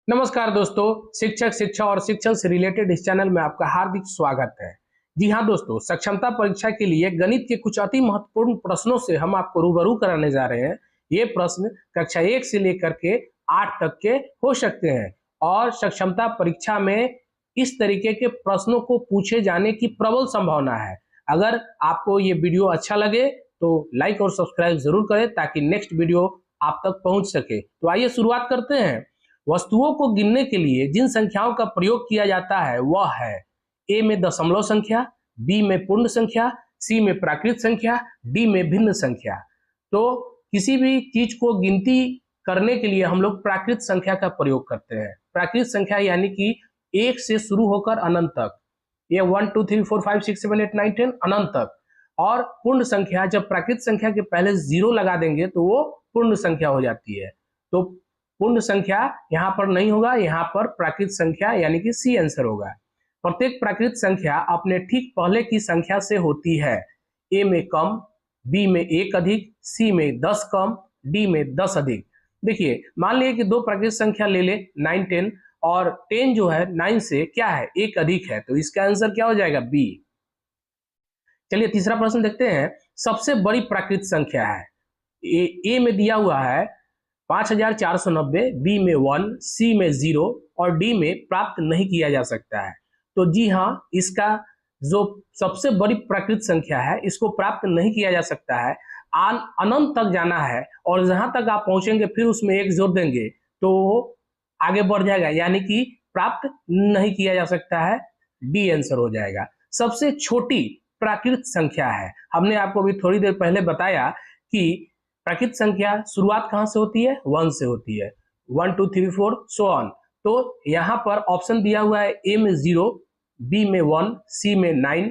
नमस्कार दोस्तों, शिक्षक शिक्षा और शिक्षण से रिलेटेड इस चैनल में आपका हार्दिक स्वागत है। जी हाँ दोस्तों, सक्षमता परीक्षा के लिए गणित के कुछ अति महत्वपूर्ण प्रश्नों से हम आपको रूबरू कराने जा रहे हैं। ये प्रश्न कक्षा 1 से लेकर के 8 तक के हो सकते हैं और सक्षमता परीक्षा में इस तरीके के प्रश्नों को पूछे जाने की प्रबल संभावना है। अगर आपको ये वीडियो अच्छा लगे तो लाइक और सब्सक्राइब जरूर करें ताकि नेक्स्ट वीडियो आप तक पहुंच सके। तो आइए शुरुआत करते हैं। वस्तुओं को गिनने के लिए जिन संख्याओं का प्रयोग किया जाता है वह है ए में दशमलव संख्या, बी में पूर्ण संख्या, सी में प्राकृत संख्या, डी में भिन्न संख्या। तो किसी भी चीज को गिनती करने के लिए हम लोग प्राकृत संख्या का प्रयोग करते हैं। प्राकृत संख्या यानी कि 1 से शुरू होकर अनंत तक, ये 1 2 3 4 5 6 7 8 9 10 अनंत तक। और पूर्ण संख्या, जब प्राकृत संख्या के पहले 0 लगा देंगे तो वो पूर्ण संख्या हो जाती है। तो पूर्ण संख्या यहाँ पर नहीं होगा, यहाँ पर प्राकृत संख्या यानी कि सी आंसर होगा। प्रत्येक प्राकृत संख्या अपने ठीक पहले की संख्या से होती है। ए में कम, बी में 1 अधिक, सी में 10 कम, डी में 10 अधिक। देखिए, मान लीजिए कि दो प्राकृत संख्या ले ले 9 10, और 10 जो है 9 से क्या है, 1 अधिक है, तो इसका आंसर क्या हो जाएगा, बी। चलिए तीसरा प्रश्न देखते हैं। सबसे बड़ी प्राकृत संख्या है, ए में दिया हुआ है 5490, बी में 1, सी में 0 और डी में प्राप्त नहीं किया जा सकता है। तो जी हाँ, इसका जो सबसे बड़ी प्राकृत संख्या है इसको प्राप्त नहीं किया जा सकता है। अनंत तक जाना है और जहां तक आप पहुंचेंगे फिर उसमें 1 जोड़ देंगे तो आगे बढ़ जाएगा, यानी कि प्राप्त नहीं किया जा सकता है। डी आंसर हो जाएगा। सबसे छोटी प्राकृत संख्या है, हमने आपको अभी थोड़ी देर पहले बताया कि प्राकृत संख्या शुरुआत कहां से होती है, 1 से होती है। 1 2 3 4 सो ऑन। तो यहां पर ऑप्शन दिया हुआ है, ए में 0, बी में 1, सी में 9,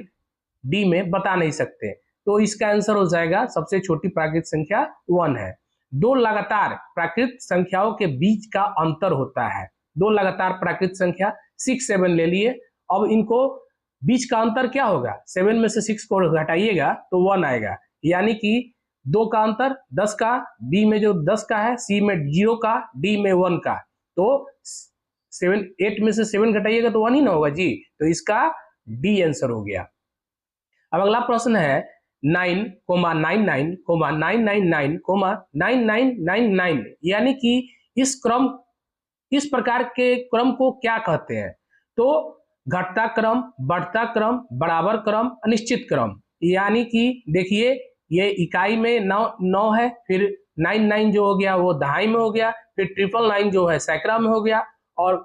डी में बता नहीं सकते। तो इसका आंसर हो जाएगा, सबसे छोटी प्राकृत संख्या 1 है। दो लगातार प्राकृत संख्याओं के बीच का अंतर होता है। दो लगातार प्राकृत संख्या 6 7 ले लिए, अब इनको बीच का अंतर क्या होगा, 7 में से 6 को घटाइएगा तो 1 आएगा, यानी कि 2 का अंतर 10 का, बी में जो 10 का है, सी में 0 का, डी में 1 का। तो 7 8 में से 7 घटाइएगा तो 1 ही ना होगा जी, तो इसका डी आंसर हो गया। अब अगला प्रश्न है 9,99,999,9999, यानी कि इस प्रकार के क्रम को क्या कहते हैं। तो घटता क्रम, बढ़ता क्रम, बराबर क्रम, अनिश्चित क्रम। यानी कि देखिए, ये इकाई में 9 है, फिर 99 जो हो गया वो दहाई में हो गया, फिर 999 जो है सैकड़ा में हो गया, और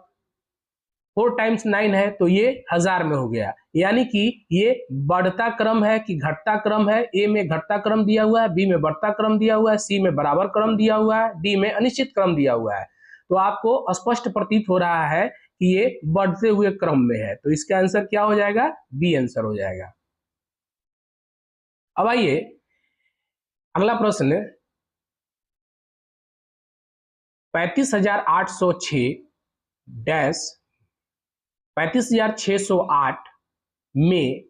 4 टाइम्स 9 है तो ये 1000 में हो गया। यानी कि ये बढ़ता क्रम है कि घटता क्रम है। ए में घटता क्रम दिया हुआ है, बी में बढ़ता क्रम दिया हुआ है, सी में बराबर क्रम दिया हुआ है, डी में अनिश्चित क्रम दिया हुआ है। तो आपको स्पष्ट प्रतीत हो रहा है कि ये बढ़ते हुए क्रम में है, तो इसका आंसर क्या हो जाएगा, बी आंसर हो जाएगा। अब आइए अगला प्रश्न, 35,806 डैश 35,608 में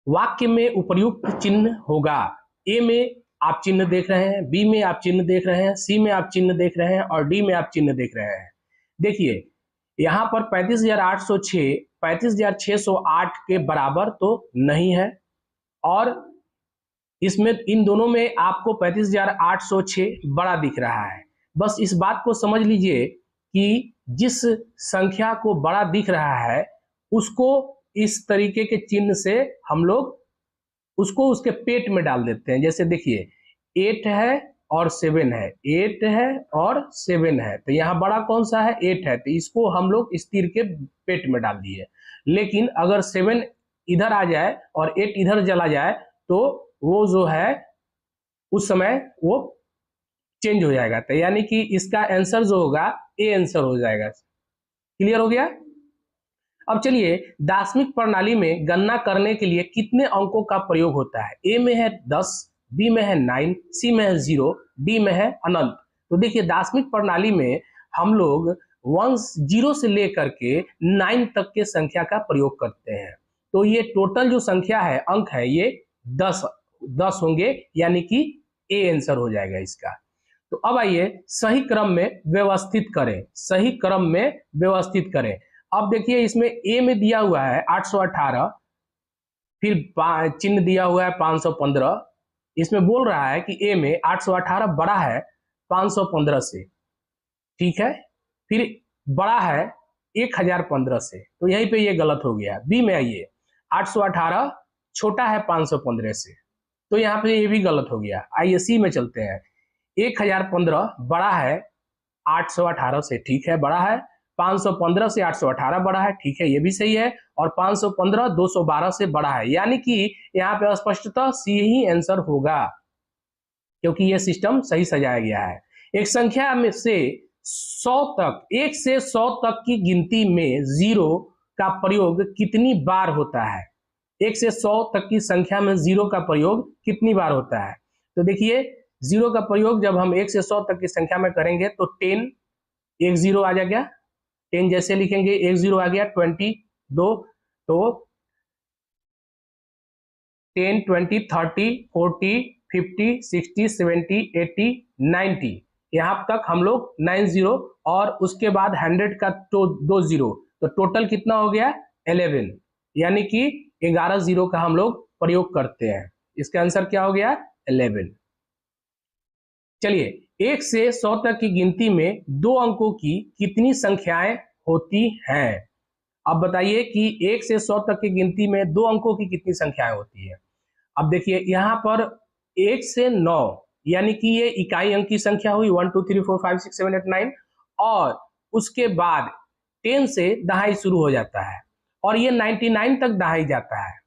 वाक्य में उपर्युक्त चिन्ह होगा। ए में आप चिन्ह देख रहे हैं, बी में आप चिन्ह देख रहे हैं, सी में आप चिन्ह देख रहे हैं और डी में आप चिन्ह देख रहे हैं। देखिए यहां पर 35,806 35,608 के बराबर तो नहीं है, और इसमें इन दोनों में आपको 35,806 बड़ा दिख रहा है। बस इस बात को समझ लीजिए कि जिस संख्या को बड़ा दिख रहा है उसको इस तरीके के चिन्ह से हम लोग उसको उसके पेट में डाल देते हैं। जैसे देखिए 8 है और 7 है, 8 है और 7 है, तो यहाँ बड़ा कौन सा है, 8 है, तो इसको हम लोग इस तीर के पेट में डाल दिए। लेकिन अगर 7 इधर आ जाए और 8 इधर चला जाए तो वो जो है उस समय वो चेंज हो जाएगा, तो यानी कि इसका आंसर जो होगा ए आंसर हो जाएगा। क्लियर हो गया। अब चलिए, दार्शनिक प्रणाली में गणना करने के लिए कितने अंकों का प्रयोग होता है। ए में है 10, बी में है 9, सी में है 0, डी में है अनंत। तो देखिए दार्शनिक प्रणाली में हम लोग 0 से लेकर के 9 तक के संख्या का प्रयोग करते हैं। तो ये टोटल जो संख्या है, अंक है, ये 10 होंगे, यानी कि ए आंसर हो जाएगा इसका। तो अब आइए सही क्रम में व्यवस्थित करें, सही क्रम में व्यवस्थित करें। अब देखिए इसमें ए में दिया हुआ है 818, फिर चिन्ह दिया हुआ है 515। इसमें बोल रहा है कि ए में 818 बड़ा है 515 से, ठीक है, फिर बड़ा है 1015 से, तो यहीं पे ये गलत हो गया। बी में आइए 818 छोटा है 515 से, तो यहाँ पे ये भी गलत हो गया। आइए सी में चलते हैं, 1015 बड़ा है 818 से, ठीक है, बड़ा है। 515 से 818 बड़ा है, ठीक है, ये भी सही है। और 515 212 से बड़ा है, यानी कि यहाँ पे स्पष्टतः सी ही आंसर होगा, क्योंकि ये सिस्टम सही सजाया गया है। एक संख्या में से 100 तक, 1 से 100 तक की गिनती में जीरो का प्रयोग कितनी बार होता है? 1 से 100 तक की संख्या में जीरो का प्रयोग कितनी बार होता है? तो देखिए जीरो का प्रयोग जब हम 1 से 100 तक की संख्या में करेंगे तो 10, एक जीरो आ जाएगा, 10 जैसे लिखेंगे एक जीरो आ गया, 20 2, तो 10 20 30 40 50 60 70 80 90, यहां तक हम लोग 90 और उसके बाद 100 का तो 2 जीरो, तो टोटल कितना हो गया 11, यानी कि 11 जीरो का हम लोग प्रयोग करते हैं। इसका आंसर क्या हो गया 11। चलिए 1 से 100 तक की गिनती में दो अंकों की कितनी संख्याएं होती हैं? अब बताइए कि 1 से 100 तक की गिनती में दो अंकों की कितनी संख्याएं होती है। अब देखिए यहाँ पर 1 से 9, यानी कि ये इकाई अंक की संख्या हुई 1 2 3 4 5 6 7 8 9, और उसके बाद 10 से दहाई शुरू हो जाता है और ये 99 तक दहाई जाता है,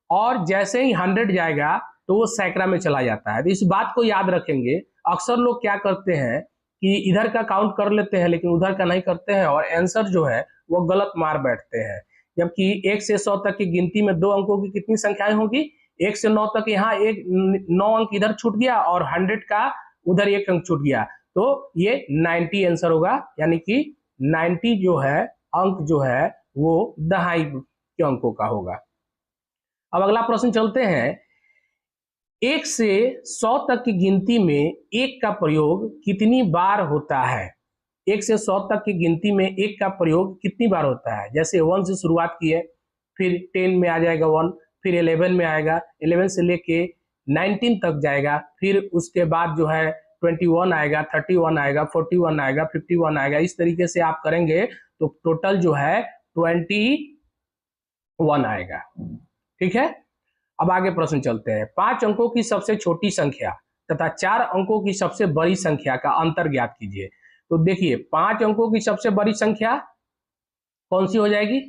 और जैसे ही 100 जाएगा तो वो सैकड़ा में चला जाता है। तो इस बात को याद रखेंगे। अक्सर लोग क्या करते हैं कि इधर का काउंट कर लेते हैं लेकिन उधर का नहीं करते हैं, और आंसर जो है वो गलत मार बैठते हैं। जबकि 1 से 100 तक की गिनती में दो अंकों की कितनी संख्याएं होगी? 1 से 9 तक यहाँ एक 9 अंक इधर छूट गया और 100 का उधर एक अंक छूट गया, तो ये 90 आंसर होगा, यानी कि 90 जो है अंक जो है वो दहाई के अंकों का होगा। अब अगला प्रश्न चलते हैं, 1 से 100 तक की गिनती में एक का प्रयोग कितनी बार होता है? 1 से 100 तक की गिनती में एक का प्रयोग कितनी बार होता है? जैसे 1 से शुरुआत की है, फिर 10 में आ जाएगा 1, फिर 11 में आएगा, 11 से लेके 19 तक जाएगा, फिर उसके बाद जो है 21 आएगा, 31 आएगा, 41 आएगा, 51 आएगा। इस तरीके से आप करेंगे तो टोटल जो है 21 आएगा, ठीक है। अब आगे प्रश्न चलते हैं, 5 अंकों की सबसे छोटी संख्या तथा 4 अंकों की सबसे बड़ी संख्या का अंतर ज्ञात कीजिए। तो देखिए 5 अंकों की सबसे बड़ी संख्या कौन सी हो जाएगी?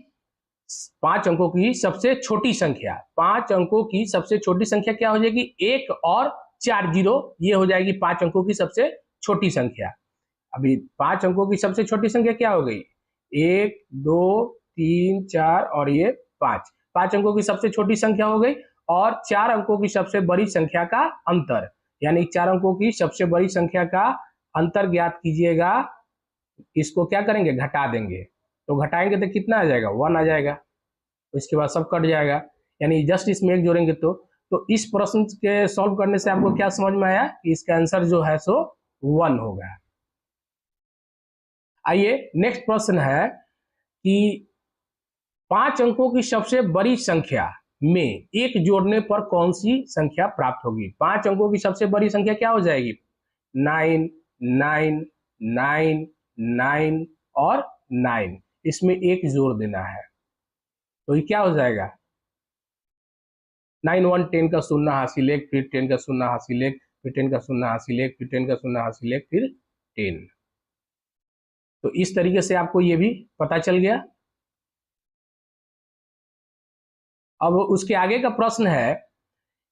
5 अंकों की सबसे छोटी संख्या, 5 अंकों की सबसे छोटी संख्या क्या हो जाएगी? 1 और 4 जीरो, ये हो जाएगी 5 अंकों की सबसे छोटी संख्या। अभी 5 अंकों की सबसे छोटी संख्या क्या हो गई? 1 2 3 4 और ये 5, 5 अंकों की सबसे छोटी संख्या हो गई। और 4 अंकों की सबसे बड़ी संख्या का अंतर, यानी 4 अंकों की सबसे बड़ी संख्या का अंतर ज्ञात कीजिएगा। इसको क्या करेंगे? घटा देंगे, तो घटाएंगे तो कितना आ जाएगा? 1 आ जाएगा, तो इसके बाद सब कट जाएगा, यानी जस्ट इसमें एक जोड़ेंगे तो इस प्रश्न के सॉल्व करने से आपको क्या समझ में आया कि इसका आंसर जो है सो 1 होगा। आइए नेक्स्ट प्रश्न है कि 5 अंकों की सबसे बड़ी संख्या में एक जोड़ने पर कौन सी संख्या प्राप्त होगी? 5 अंकों की सबसे बड़ी संख्या क्या हो जाएगी? 9 9 9 9 और 9, इसमें एक जोड़ देना है, तो ये क्या हो जाएगा? 9 1 10 का शून्य हासिल 1, फिर 10 का शून्य हासिल 1, फिर 10 का शून्य हासिल 1, फिर 10 का शून्य हासिल 1, फिर 10। तो इस तरीके से आपको ये भी पता चल गया। अब उसके आगे का प्रश्न है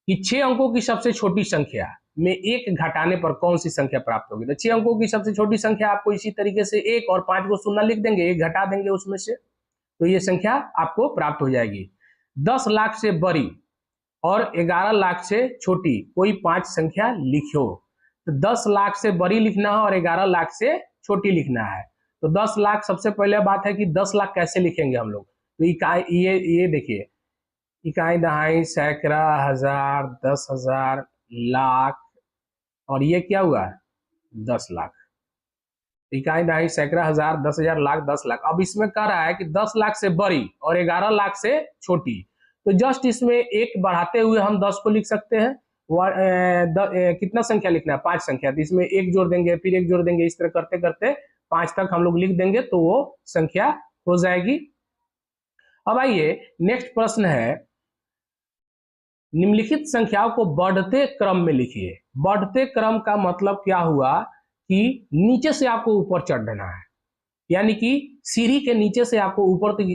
कि 6 अंकों की सबसे छोटी संख्या में एक घटाने पर कौन सी संख्या प्राप्त होगी? तो 6 अंकों की सबसे छोटी संख्या आपको इसी तरीके से 1 और 5 को शून्य लिख देंगे, एक घटा देंगे उसमें से, तो ये संख्या आपको प्राप्त हो जाएगी। 10 लाख से बड़ी और 11 लाख से छोटी कोई 5 संख्या लिखो। तो 10 लाख से बड़ी लिखना है और 11 लाख से छोटी लिखना है। तो 10 लाख, सबसे पहले बात है कि 10 लाख कैसे लिखेंगे हम लोग? तो ये देखिए, इकाई दहाई सैकड़ा हजार 10,000 लाख, और ये क्या हुआ? 10 लाख। इकाई, दहाई, सैकड़ा, हजार, 10,000, लाख, 10 लाख। अब इसमें कह रहा है कि 10 लाख से बड़ी और 11 लाख से छोटी। तो जस्ट इसमें एक बढ़ाते हुए हम 10 को लिख सकते हैं। कितना संख्या लिखना है? 5 संख्या। तो इसमें एक जोड़ देंगे, फिर एक जोड़ देंगे, इस तरह करते करते 5 तक हम लोग लिख देंगे तो वो संख्या हो जाएगी। अब आइए नेक्स्ट प्रश्न है, निम्नलिखित संख्याओं को बढ़ते क्रम में लिखिए। बढ़ते क्रम का मतलब क्या हुआ कि नीचे से आपको ऊपर चढ़ना है, यानी कि सीढ़ी के नीचे से आपको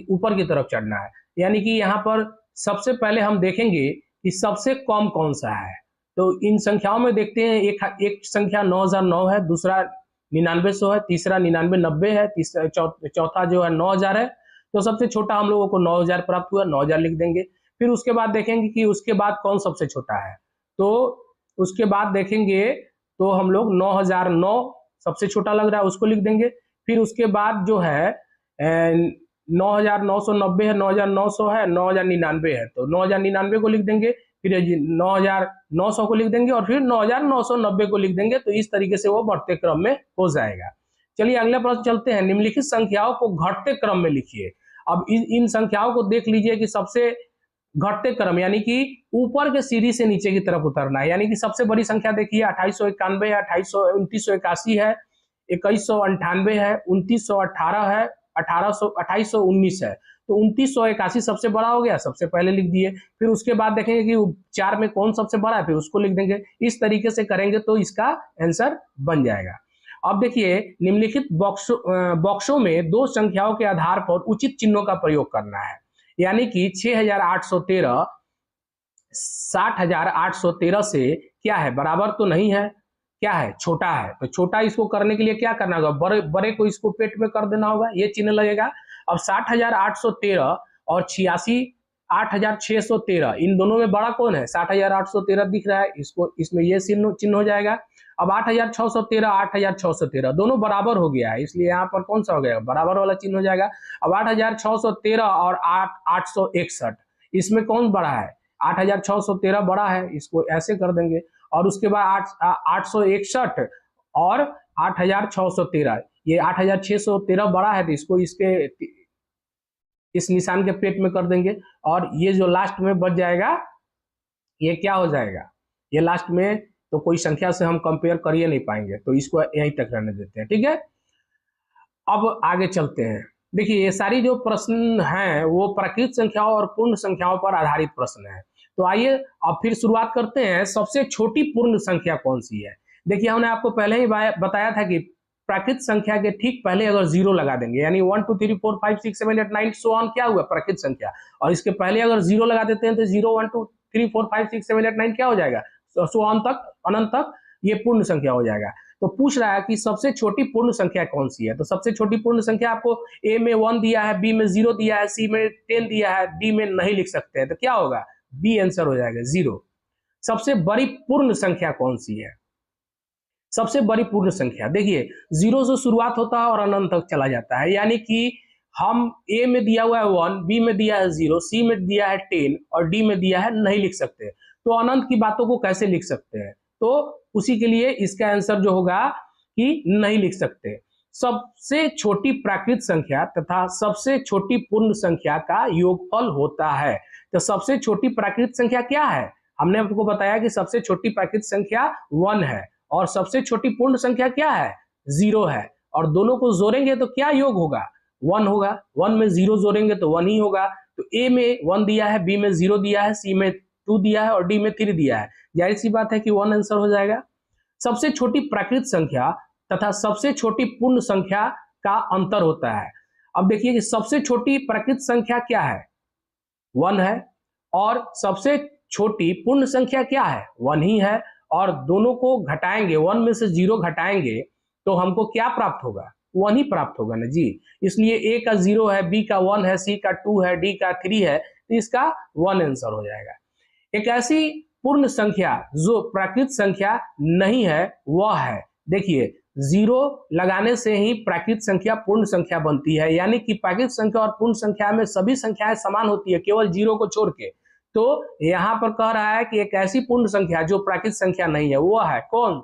ऊपर की तरफ चढ़ना है। यानी कि यहाँ पर सबसे पहले हम देखेंगे कि सबसे कम कौन सा है। तो इन संख्याओं में देखते हैं, एक संख्या 9009 है, दूसरा 9900 है, तीसरा 9990 है, तीसरा चौथा जो है 9000 है। तो सबसे छोटा हम लोगों को 9000 प्राप्त हुआ, 9000 लिख देंगे। फिर उसके बाद देखेंगे कि उसके बाद कौन सबसे छोटा है। तो उसके बाद देखेंगे तो हम लोग 9009 सबसे छोटा लग रहा है, उसको लिख देंगे। फिर उसके बाद जो है 9990 है, 9900 है, 9099 है, तो 9099 को लिख देंगे। फिर 9900 को लिख देंगे और फिर 9990 को लिख देंगे। तो इस तरीके से वो बढ़ते क्रम में हो जाएगा। चलिए अगले प्रश्न चलते हैं, निम्नलिखित संख्याओं को घटते क्रम में लिखिए। अब इन संख्याओं को देख लीजिए कि सबसे घटते क्रम यानी कि ऊपर के सीढ़ी से नीचे की तरफ उतरना है। यानी कि सबसे बड़ी संख्या देखिए 2891 है, 2981 है, 2198 है, 2918 है, 2819 है। तो 2981 सबसे बड़ा हो गया, सबसे पहले लिख दिए। फिर उसके बाद देखेंगे कि 4 में कौन सबसे बड़ा है, फिर उसको लिख देंगे। इस तरीके से करेंगे तो इसका आंसर बन जाएगा। अब देखिए निम्नलिखित बॉक्सों में दो संख्याओं के आधार पर उचित चिन्हों का प्रयोग करना है। यानी कि 6813 60,813 से क्या है, बराबर तो नहीं है, क्या है, छोटा है। तो छोटा इसको करने के लिए क्या करना होगा, बड़े को इसको पेट में कर देना होगा, ये चिन्ह लगेगा। अब 60,813 और 86,8613 इन दोनों में बड़ा कौन है? 60,813 दिख रहा है, इसको इसमें ये चिन्ह हो जाएगा। अब 8,613 8,613 दोनों बराबर हो गया है, इसलिए यहाँ पर कौन सा हो गया, बराबर वाला चिन्ह हो जाएगा। अब 8,613 और 8,861 इसमें कौन बड़ा है? 8,613 बड़ा है, इसको ऐसे कर देंगे। और उसके बाद 861 और 8,613, ये 8,613 बड़ा है तो इसको इसके इस निशान के पेट में कर देंगे। और ये जो लास्ट में बच जाएगा ये क्या हो जाएगा, ये लास्ट में तो कोई संख्या से हम कंपेयर कर ही नहीं पाएंगे, तो इसको यहीं तक रहने देते हैं, ठीक है। अब आगे चलते हैं। देखिए ये सारी जो प्रश्न हैं वो प्राकृत संख्याओं और पूर्ण संख्याओं पर आधारित प्रश्न है। तो आइए अब फिर शुरुआत करते हैं, सबसे छोटी पूर्ण संख्या कौन सी है। देखिए हमने आपको पहले ही बताया था कि प्राकृत संख्या के ठीक पहले अगर 0 लगा देंगे, यानी 1 2 3 4 5 6 7 8 9 सो ऑन क्या हुआ, प्राकृत संख्या। और इसके पहले अगर 0 लगा देते हैं तो 0 1 2 3 4 5 6 7 8 9 क्या हो जाएगा, सो ऑन तक, अनंत तक ये पूर्ण संख्या हो जाएगा। तो पूछ रहा है कि सबसे छोटी पूर्ण संख्या कौन सी है। तो सबसे छोटी पूर्ण संख्या आपको ए में 1 दिया है, बी में 0 दिया है, सी में 10 दिया है, डी में नहीं लिख सकते हैं, तो क्या होगा, बी आंसर हो जाएगा 0। सबसे बड़ी पूर्ण संख्या कौन सी है? सबसे बड़ी पूर्ण संख्या देखिए 0 से शुरुआत होता है और अनंत तक चला जाता है। यानी कि हम ए में दिया हुआ है 1, बी में दिया है 0, सी में दिया है 10 और डी में दिया है नहीं लिख सकते। तो अनंत की बातों को कैसे लिख सकते हैं, तो उसी के लिए इसका आंसर जो होगा कि नहीं लिख सकते। सबसे छोटी प्राकृत संख्या तथा सबसे छोटी पूर्ण संख्या का योगफल होता है। तो सबसे छोटी प्राकृत संख्या क्या है, हमने आपको बताया कि सबसे छोटी प्राकृत संख्या 1 है और सबसे छोटी पूर्ण संख्या क्या है, 0 है। और दोनों को जोड़ेंगे तो क्या योग होगा, 1 होगा। 1 में 0 जोड़ेंगे तो 1 ही होगा। तो ए में 1 दिया है, बी में 0 दिया है, सी में 2 दिया है और डी में 3 दिया है, जाहिर सी बात है कि 1 आंसर हो जाएगा। सबसे छोटी प्राकृत संख्या तथा सबसे छोटी पूर्ण संख्या का अंतर होता है। अब देखिए कि सबसे छोटी प्राकृत संख्या क्या है, 1 है, और सबसे छोटी पूर्ण संख्या क्या है, 1 ही है। और दोनों को घटाएंगे, 1 में से 0 घटाएंगे तो हमको क्या प्राप्त होगा, 1 ही प्राप्त होगा ना जी। इसलिए ए का 0 है, बी का 1 है, सी का 2 है, डी का 3 है, तो इसका 1 आंसर हो जाएगा। एक ऐसी पूर्ण संख्या जो प्राकृत संख्या नहीं है वह है, देखिए 0 लगाने से ही प्राकृत संख्या पूर्ण संख्या बनती है। यानी कि प्राकृत संख्या और पूर्ण संख्या में सभी संख्याएं समान होती है, केवल 0 को छोड़ के। तो यहां पर कह रहा है कि एक ऐसी पूर्ण संख्या जो प्राकृत संख्या नहीं है वो है कौन,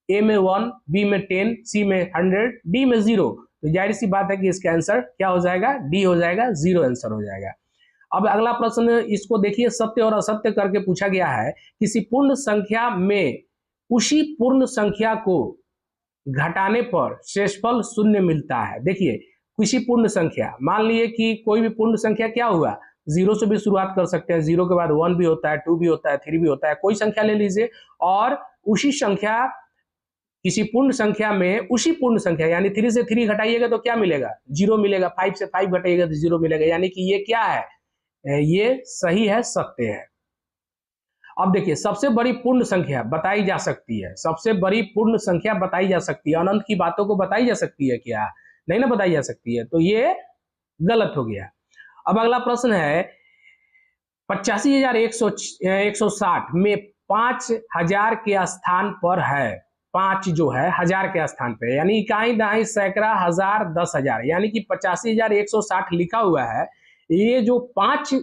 ए में 1, बी में 10, सी में 100, डी में 0, तो जाहिर सी बात है कि इसका आंसर क्या हो जाएगा, डी हो जाएगा, 0 आंसर हो जाएगा। अब अगला प्रश्न इसको देखिए, सत्य और असत्य करके पूछा गया है। किसी पूर्ण संख्या में उसी पूर्ण संख्या को घटाने पर शेषफल 0 मिलता है। देखिए, किसी पूर्ण संख्या, मान लिए कि कोई भी पूर्ण संख्या क्या हुआ, 0 से भी शुरुआत कर सकते हैं, 0 के बाद 1 भी होता है, 2 भी होता है, 3 भी होता है, कोई संख्या ले लीजिए, और उसी संख्या, किसी पूर्ण संख्या में उसी पूर्ण संख्या, यानी 3 से 3 घटाइएगा तो क्या मिलेगा, 0 मिलेगा, 5 से 5 घटाइएगा तो 0 मिलेगा, यानी कि ये क्या है, ये सही है, सत्य है। अब देखिए, सबसे बड़ी पूर्ण संख्या बताई जा सकती है, सबसे बड़ी पूर्ण संख्या बताई जा सकती है, अनंत की बातों को बताई जा सकती है क्या, नहीं ना बताई जा सकती है, तो ये गलत हो गया। अब अगला प्रश्न है, 85,160 में 5,000 के स्थान पर है, 5 जो है 1000 के स्थान पे, यानी इकाई, दहाई, सैकड़ा, हजार, 10,000, यानी कि 85,160 लिखा हुआ है, ये जो 5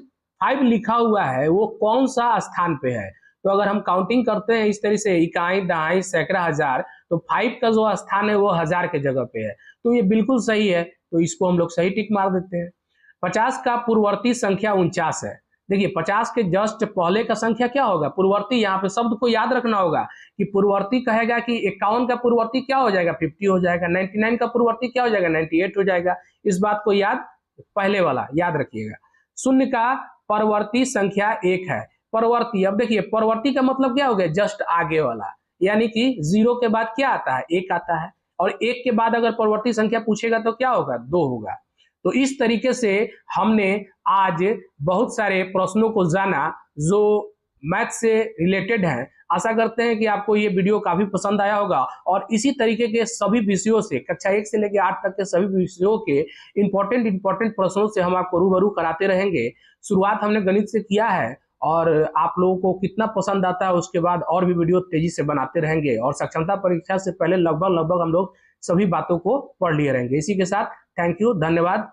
लिखा हुआ है वो कौन सा स्थान पे है। तो अगर हम काउंटिंग करते हैं इस तरह से, इकाई, दहाई, सैकड़ा, हजार, तो 5 का जो स्थान है वो 1000 के जगह पे है, तो ये बिल्कुल सही है, तो इसको हम लोग सही टिक मार देते हैं। 50 का पूर्ववर्ती संख्या 49 है। देखिए, 50 के जस्ट पहले का संख्या क्या होगा, पूर्ववर्ती, यहाँ पे शब्द को याद रखना होगा कि पूर्ववर्ती कहेगा कि 51 का पूर्ववर्ती क्या हो जाएगा, 50 हो जाएगा, 99 का पूर्ववर्ती क्या हो जाएगा, 98 हो जाएगा, इस बात को याद, पहले वाला याद रखिएगा। शून्य का परवर्ती संख्या 1 है, परवर्ती, अब देखिए परवर्ती का मतलब क्या हो गया, जस्ट आगे वाला, यानी कि 0 के बाद क्या आता है, 1 आता है, और 1 के बाद अगर परवर्ती संख्या पूछेगा तो क्या होगा, 2 होगा। तो इस तरीके से हमने आज बहुत सारे प्रश्नों को जाना जो मैथ से रिलेटेड हैं। आशा करते हैं कि आपको ये वीडियो काफी पसंद आया होगा, और इसी तरीके के सभी विषयों से, कक्षा 1 से लेकर 8 तक के सभी विषयों के इंपॉर्टेंट प्रश्नों से हम आपको रूबरू कराते रहेंगे। शुरुआत हमने गणित से किया है, और आप लोगों को कितना पसंद आता है उसके बाद और भी वीडियो तेजी से बनाते रहेंगे, और सक्षमता परीक्षा से पहले लगभग हम लोग सभी बातों को पढ़ लिए रहेंगे। इसी के साथ थैंक यू, धन्यवाद।